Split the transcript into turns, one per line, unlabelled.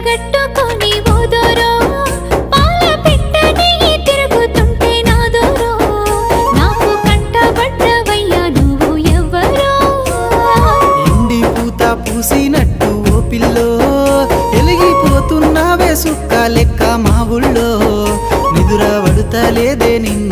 కట్టగట్టుకొని ఓదోరో పాల పిట్టని తిరుగుతుంటే నాదోరో నాకు కంటబడ్డవయ్యా నువ్వు ఎవ్వరో
ఎండి పూత పూసినట్టు ఓ పిల్లో ఎలిగిపోతున్నావే సుక్క లెక్క మా ఊళ్ళో నిదుర పడుతలేదే నిన్ను